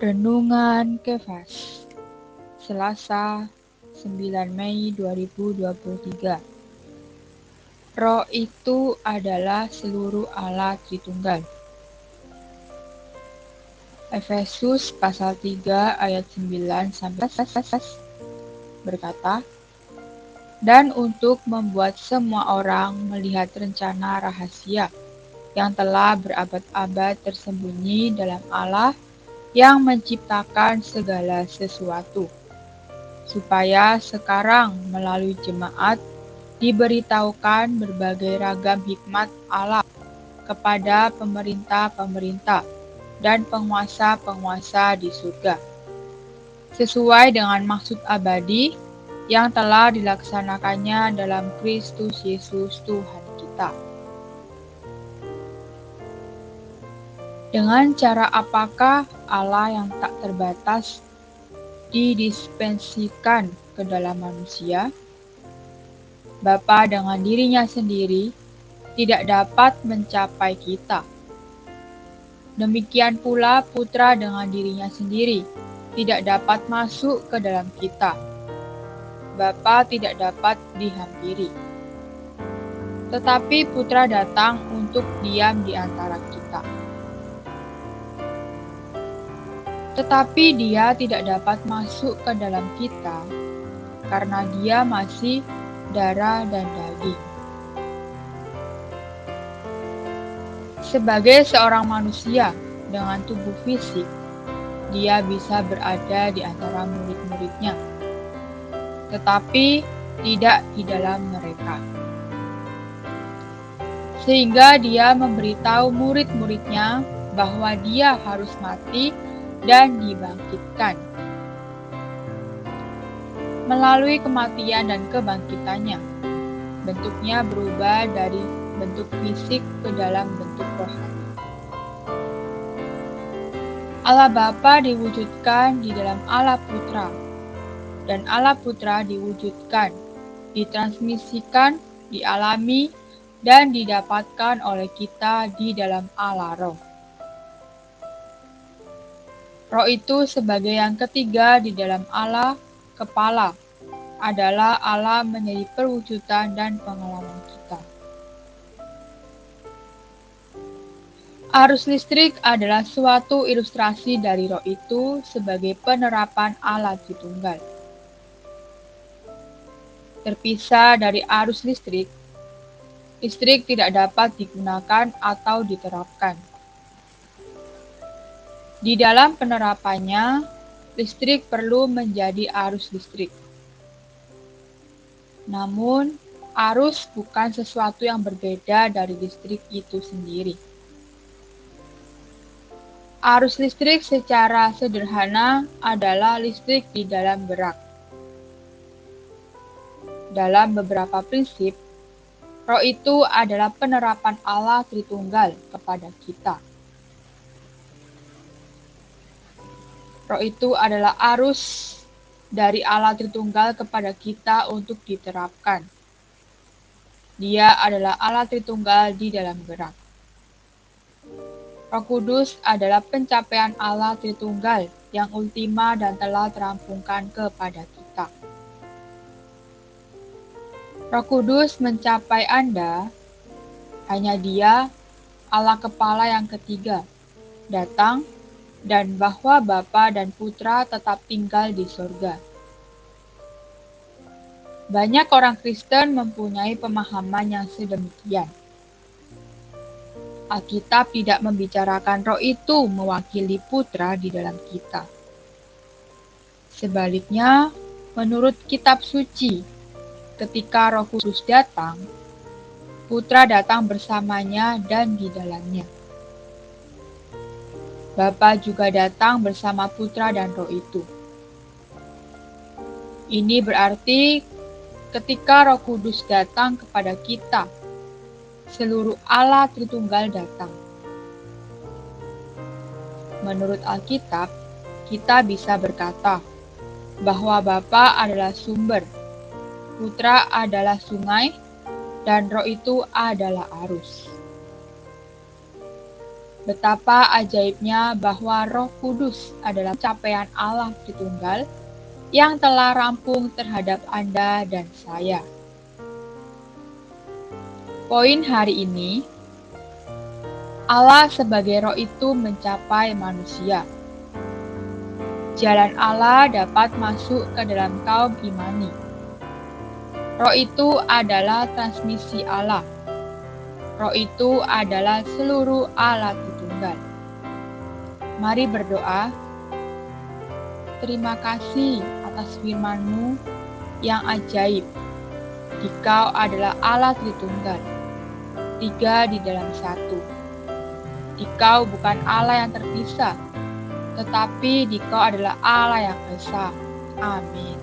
Renungan Kefas, Selasa, 9 Mei 2023. Roh itu adalah seluruh Allah Tritunggal. Efesus pasal 3 ayat 9 sampai 11 berkata, "Dan untuk membuat semua orang melihat rencana rahasia yang telah berabad-abad tersembunyi dalam Allah yang menciptakan segala sesuatu, supaya sekarang melalui jemaat diberitahukan berbagai ragam hikmat Allah kepada pemerintah-pemerintah dan penguasa-penguasa di surga, sesuai dengan maksud abadi yang telah dilaksanakannya dalam Kristus Yesus Tuhan kita." Dengan cara apakah Allah yang tak terbatas didispensikan ke dalam manusia? Bapa dengan dirinya sendiri tidak dapat mencapai kita. Demikian pula Putra dengan dirinya sendiri tidak dapat masuk ke dalam kita. Bapa tidak dapat dihampiri. Tetapi Putra datang untuk diam di antara kita. Tetapi Dia tidak dapat masuk ke dalam kita karena Dia masih darah dan daging. Sebagai seorang manusia dengan tubuh fisik, Dia bisa berada di antara murid-muridnya, tetapi tidak di dalam mereka. Sehingga Dia memberitahu murid-muridnya bahwa Dia harus mati dan dibangkitkan. Melalui kematian dan kebangkitannya, bentuknya berubah dari bentuk fisik ke dalam bentuk rohani. Allah Bapa diwujudkan di dalam Allah Putra, dan Allah Putra diwujudkan, ditransmisikan, dialami, dan didapatkan oleh kita di dalam Allah Roh. Roh itu sebagai yang ketiga di dalam Allah Kepala adalah Allah menjadi perwujudan dan pengalaman kita. Arus listrik adalah suatu ilustrasi dari roh itu sebagai penerapan Allah Tritunggal. Terpisah dari arus listrik, listrik tidak dapat digunakan atau diterapkan. Di dalam penerapannya, listrik perlu menjadi arus listrik. Namun, arus bukan sesuatu yang berbeda dari listrik itu sendiri. Arus listrik secara sederhana adalah listrik di dalam gerak. Dalam beberapa prinsip, roh itu adalah penerapan Allah Tritunggal kepada kita. Roh itu adalah arus dari Allah Tritunggal kepada kita untuk diterapkan. Dia adalah Allah Tritunggal di dalam gerak. Roh Kudus adalah pencapaian Allah Tritunggal yang ultima dan telah terampungkan kepada kita. Roh Kudus mencapai Anda, hanya Dia, Allah Kepala yang ketiga, datang, dan bahwa Bapa dan Putra tetap tinggal di surga. Banyak orang Kristen mempunyai pemahaman yang sedemikian. Alkitab tidak membicarakan roh itu mewakili Putra di dalam kita. Sebaliknya, menurut kitab suci, ketika Roh Kudus datang, Putra datang bersamanya dan di dalamnya. Bapa juga datang bersama Putra dan Roh itu. Ini berarti ketika Roh Kudus datang kepada kita, seluruh Allah Tritunggal datang. Menurut Alkitab, kita bisa berkata bahwa Bapa adalah sumber, Putra adalah sungai, dan Roh itu adalah arus. Betapa ajaibnya bahwa Roh Kudus adalah capaian Allah Tritunggal yang telah rampung terhadap Anda dan saya. Poin hari ini, Allah sebagai Roh itu mencapai manusia. Jalan Allah dapat masuk ke dalam kaum imani. Roh itu adalah transmisi Allah. Roh itu adalah seluruh Allah Tritunggal. Mari berdoa. Terima kasih atas firman-Mu yang ajaib. Dikau adalah Allah Tritunggal, 3 di dalam 1. Dikau bukan Allah yang terpisah, tetapi Dikau adalah Allah yang esa. Amin.